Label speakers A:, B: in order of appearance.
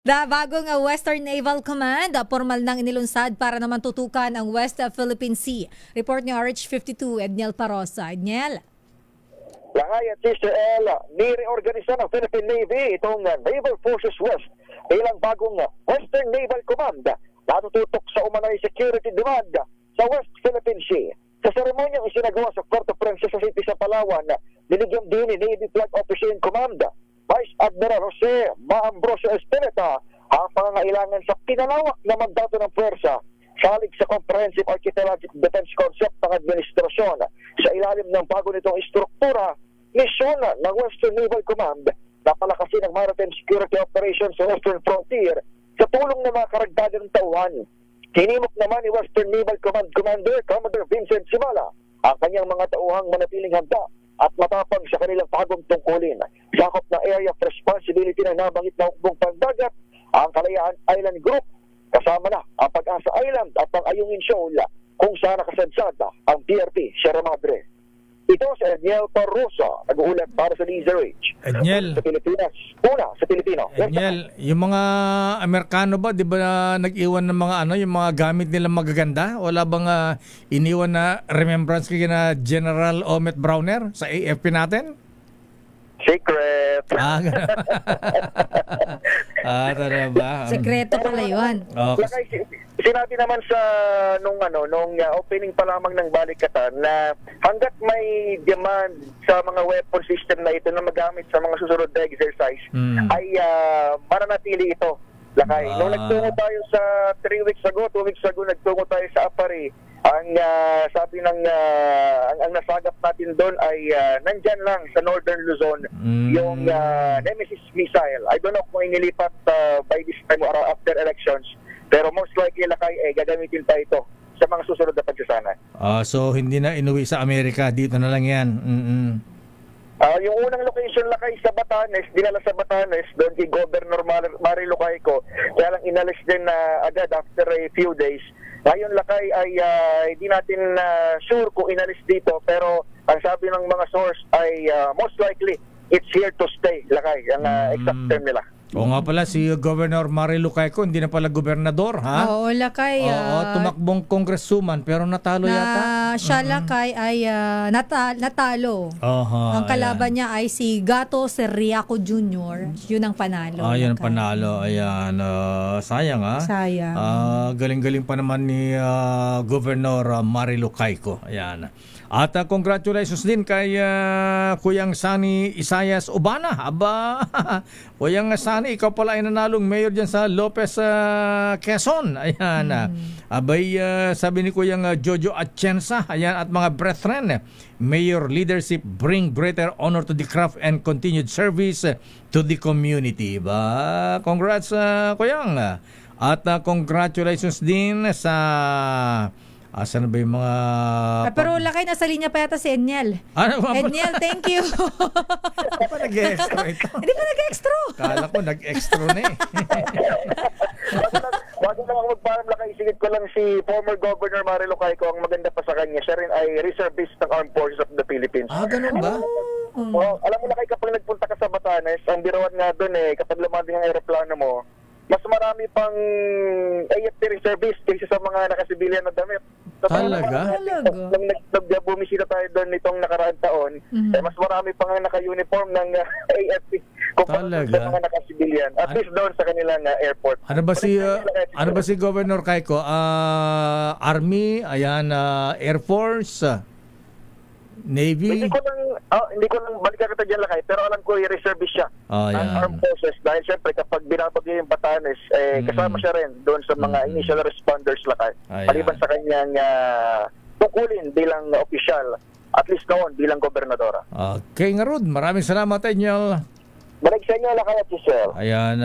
A: Bagong Western Naval Command, formal nang inilunsad para naman tutukan ang West Philippine Sea. Report ni RH52, Edniel Parosa. Edniel.
B: Langay at Sister El, nireorganisa ng Philippine Navy itong Naval Forces West bilang bagong Western Naval Command na tututok sa umanay security demand sa West Philippine Sea. Sa seremonyang isinagawa sa Puerto Princesa City sa Palawan, binigyan din ni Navy Flag Officer in Command Vice Admiral Jose Maambrosio Espineta ang pangangailangan sa pinalawak na mandato ng puwersa salig sa Comprehensive Archipelagic Defense Concept ng administrasyon. Sa ilalim ng bago nitong istruktura, misyon ng Western Naval Command na palakasin ang maritime security operations sa Western Frontier sa tulong ng mga karagdagang tauhan. Tinimok naman ni Western Naval Command Commander Commodore Vincent Simala ang kanyang mga tauhang manatiling handa at matapang sa kanilang bagong tungkulin. Sakop na area of responsibility ng nabanggit na hukbong pandagat ang Kalayaan Island Group, kasama na ang Pag-asa Island at ang Ayungin Shoal kung saan nakasadsada ang PRP Sierra Madre. Ito si Edniel Parosa, nag-uulat para sa DZRH.
C: Edniel.
B: Sa Pilipinas. Una, sa Pilipino.
C: Edniel, yung mga Amerikano ba, di ba nag-iwan ng mga yung mga gamit nila magaganda? Wala bang iniwan na remembrance kay na General Omet Browner sa AFP natin?
B: Secret.
C: Talaga ba?
A: Sekreto pala yun.
C: Okay.
B: Sinabi naman sa nung opening pa lamang ng balikatan na hangga't may demand sa mga weapon system na ito na magamit sa mga susunod na exercise ay mananatili ito. Lakay. Nung nagtungo tayo sa 2 weeks ago, nagtungo tayo sa Apari. Ang sabi ng ang nasagap natin doon ay nandyan lang sa Northern Luzon yung Nemesis missile. I don't know kung inilipat by this time or after elections, pero most likely lakay gagamitin pa ito sa mga susunod na pagsasana.
C: So hindi na inuwi sa Amerika, dito na lang yan.
B: Yung unang location lakay sa Batanes, dinala sa Batanes doon kay Governor Mari Lucayco, kaya lang inalis din agad after a few days. Ngayon lakay ay hindi natin sure kung inalis dito, pero ang sabi ng mga source ay most likely it's here to stay lakay, ang exact term nila.
C: O nga pala, si Governor Mari Lucayco hindi na pala gobernador, ha?
A: Oo, lakay.
C: Tumakbong congresswoman pero natalo yata.
A: Siya lakay ay natalo.
C: Ang
A: kalaban niya ay si Gato Serriaco Jr. Yun ang panalo.
C: Yun ang panalo. Ayan. Sayang, ha?
A: Sayang.
C: Galing-galing pa naman ni Governor Mari Lucayco. Ayan. At congratulations din kay Kuyang Sani Isayas Ubana. Aba, Kuyang Sani, ikaw pala ay nanalong mayor dyan sa Lopez, Quezon. Ayan. Abay, sabi ni Kuyang Jojo Atienza, ayan, at mga brethren, mayor leadership bring greater honor to the craft and continued service to the community. Ba, congrats, Kuyang. At congratulations din sa... Asan ba yung mga...
A: pero lakay, nasa linya pa yata si Edniel. Edniel, thank you.
C: Hindi pa nag-extra ito.
A: Hindi pa nag-extra.
C: Kala ko nag-extra na eh.
B: Bago lang ako magparam lakay, isigit ko lang si former Governor Mari Lucayco. Ang maganda pa sa kanya, siya rin ay reservist ng Armed Forces of the Philippines.
C: Ganun ba?
B: Alam mo lakay, kapag nagpunta ka sa Batanes, ang birawan nga doon kapag lumanding ang aeroplano mo, mas marami pang AFP reservist kaysa sa mga nakasibilyan na damit.
C: Talaga?
B: Nung nag-bumisita tayo doon nitong nakaraang taon, mas marami pang naka-uniform ng AFP kumpara sa mga nakasibilyan. At least doon sa kanilang airport.
C: Ano ba si Governor Cayco? Army, ayan, Air Force, Navy?
B: Hindi ko lang balikan kita dyan lakay, pero alam ko i-reservist siya ng Armed Forces dahil syempre kapag binabagyo yung Batanes, kasama siya rin doon sa mga initial responders lakay. Maliban sa kanyang tungkulin bilang opisyal, at least noon bilang gobernadora.
C: Okay nga Rod, maraming salamat Edniel.
B: Balik sa inyo lakay at Giselle.
C: Ayan.